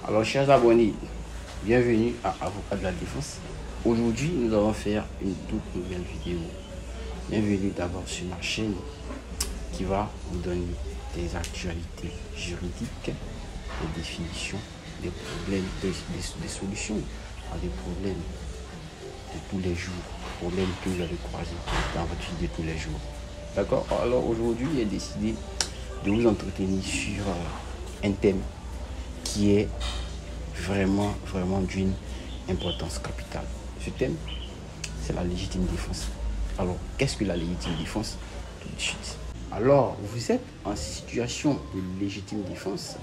Alors, chers abonnés, bienvenue à Avocat de la Défense. Aujourd'hui, nous allons faire une toute nouvelle vidéo. Bienvenue d'abord sur ma chaîne qui va vous donner des actualités juridiques, des définitions, des problèmes, des solutions à des problèmes de tous les jours, problèmes que vous allez croiser dans votre vie de tous les jours. D'accord? Alors aujourd'hui, j'ai décidé de vous entretenir sur un thème qui est vraiment d'une importance capitale. Ce thème, c'est la légitime défense. Alors, qu'est-ce que la légitime défense? Tout de suite. Alors, vous êtes en situation de légitime défense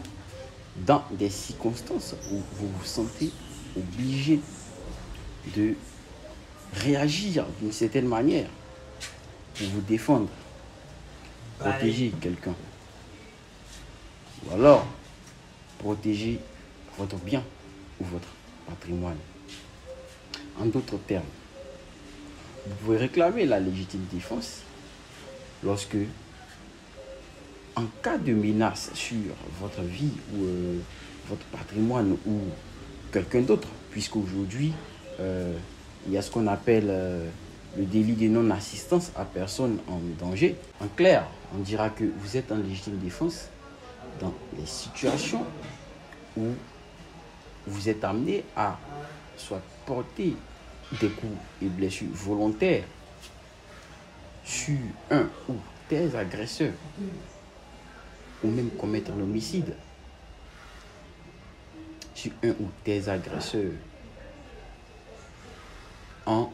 dans des circonstances où vous vous sentez obligé de réagir d'une certaine manière pour vous défendre, protéger quelqu'un. Ou alors, protéger votre bien ou votre patrimoine. En d'autres termes, vous pouvez réclamer la légitime défense lorsque, en cas de menace sur votre vie ou votre patrimoine ou quelqu'un d'autre, puisqu'aujourd'hui, il y a ce qu'on appelle le délit de non-assistance à personne en danger. En clair, on dira que vous êtes en légitime défense dans les situations où vous êtes amené à soit porter des coups et blessures volontaires sur un ou des agresseurs, ou même commettre l'homicide sur un ou des agresseurs en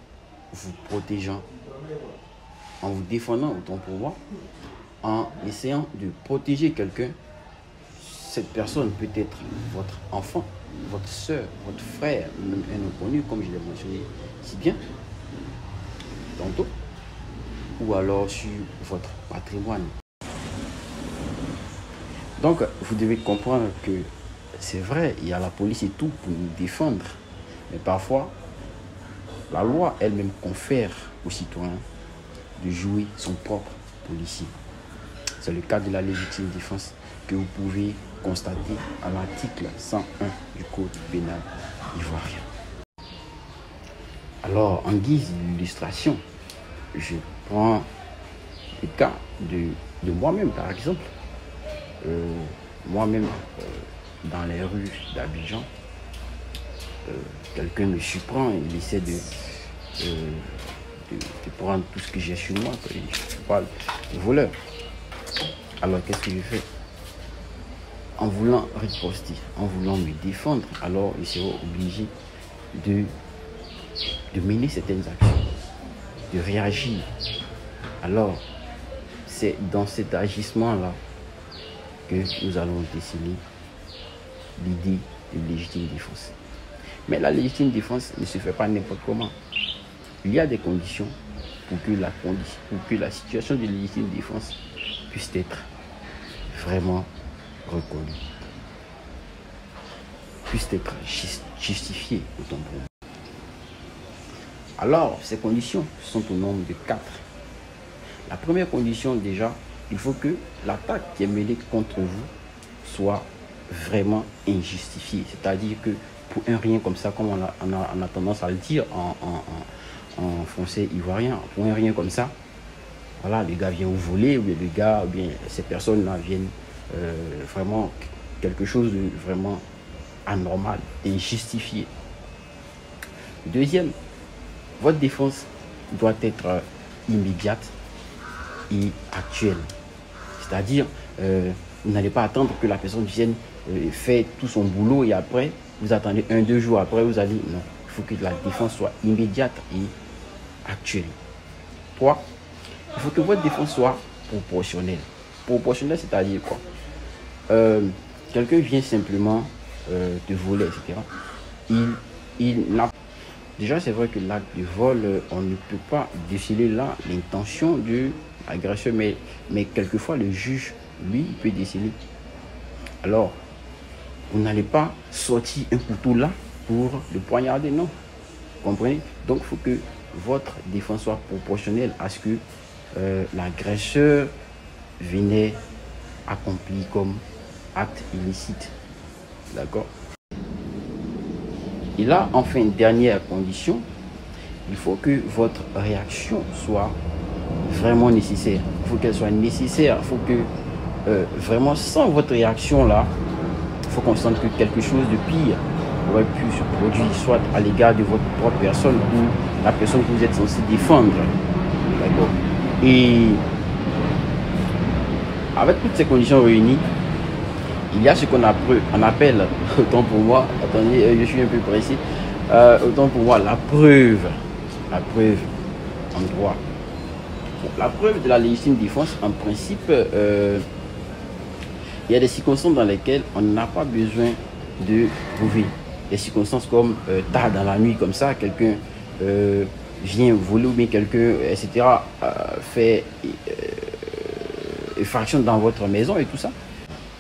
vous protégeant, en vous défendant autant pour moi, en essayant de protéger quelqu'un. Cette personne peut être votre enfant, votre soeur, votre frère, même un inconnu, comme je l'ai mentionné si bien tantôt, ou alors sur votre patrimoine. Donc, vous devez comprendre que c'est vrai, il y a la police et tout pour nous défendre, mais parfois, la loi elle-même confère aux citoyens de jouer son propre policier. C'est le cas de la légitime défense que vous pouvez constater à l'article 101 du Code pénal ivoirien. Alors, en guise d'illustration, je prends le cas de moi-même, par exemple. Moi-même, dans les rues d'Abidjan, quelqu'un me surprend, il essaie de prendre tout ce que j'ai sur moi. Je parle de voleur. Alors, qu'est-ce que je fais? En voulant riposter, en voulant me défendre, alors ils seront obligés de mener certaines actions, de réagir. Alors, c'est dans cet agissement-là que nous allons déceler l'idée de légitime défense. Mais la légitime défense ne se fait pas n'importe comment. Il y a des conditions pour que la situation de légitime défense puisse être vraiment reconnue, puisse être justifiée autant pour vous. Alors, ces conditions sont au nombre de 4. La première condition, déjà, il faut que l'attaque qui est menée contre vous soit vraiment injustifiée. C'est-à-dire que pour un rien comme ça, comme on a tendance à le dire en français ivoirien, pour un rien comme ça, voilà, le gars vient vous voler, ou bien le gars, ou bien ces personnes-là viennent vraiment quelque chose de vraiment anormal, injustifié. Deuxième, votre défense doit être immédiate et actuelle. C'est-à-dire, vous n'allez pas attendre que la personne vienne faire tout son boulot et après, vous attendez 1-2 jours après, vous allez... Non, il faut que la défense soit immédiate et actuelle. 3, il faut que votre défense soit proportionnelle. Proportionnelle, c'est-à-dire quoi? Quelqu'un vient simplement te voler, etc. Il n'a... Déjà, c'est vrai que l'acte de vol, on ne peut pas déceler là l'intention de l'agresseur, mais quelquefois le juge, lui, peut déceler. Alors, vous n'allez pas sortir un couteau là pour le poignarder, non. Vous comprenez? Donc, il faut que votre défense soit proportionnelle à ce que l'agresseur venait accomplir comme acte illicite. D'accord? Et là, enfin, dernière condition, il faut que votre réaction soit vraiment nécessaire. Il faut qu'elle soit nécessaire. Il faut que vraiment, sans votre réaction là, il faut qu'on sente que quelque chose de pire aurait pu se produire, soit à l'égard de votre propre personne ou la personne que vous êtes censé défendre. D'accord. Et avec toutes ces conditions réunies, il y a ce qu'on appelle, autant pour moi, attendez, je suis un peu précis, autant pour moi, la preuve en droit. La preuve de la légitime défense, en principe, il y a des circonstances dans lesquelles on n'a pas besoin de prouver. Des circonstances comme tard dans la nuit, comme ça, quelqu'un vient voler ou bien quelqu'un, etc., fait effraction dans votre maison et tout ça.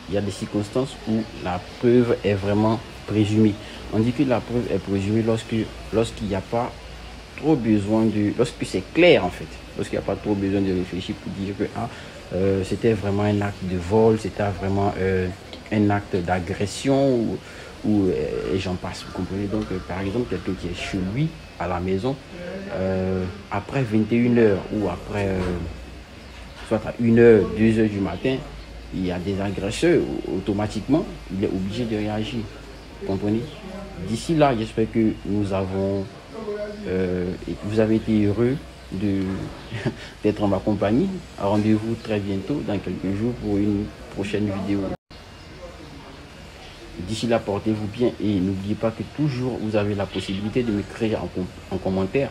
Il y a des circonstances où la preuve est vraiment présumée. On dit que la preuve est présumée lorsqu'il n'y a pas trop besoin de... Lorsque c'est clair en fait. Lorsqu'il n'y a pas trop besoin de réfléchir pour dire que c'était vraiment un acte de vol, c'était vraiment un acte d'agression et j'en passe. Vous comprenez? Donc par exemple, quelqu'un qui est chez lui à la maison, après 21h ou après soit à 1h, 2h du matin, il y a des agresseurs, automatiquement, il est obligé de réagir. Vous comprenez? D'ici là, j'espère que nous avons, vous avez été heureux d'être en ma compagnie. Rendez-vous très bientôt, dans quelques jours, pour une prochaine vidéo. D'ici là, portez-vous bien et n'oubliez pas que toujours vous avez la possibilité de m'écrire en commentaire.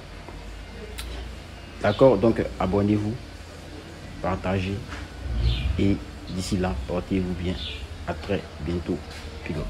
D'accord? Donc, abonnez-vous, partagez et d'ici là, portez-vous bien. À très bientôt. Pilote.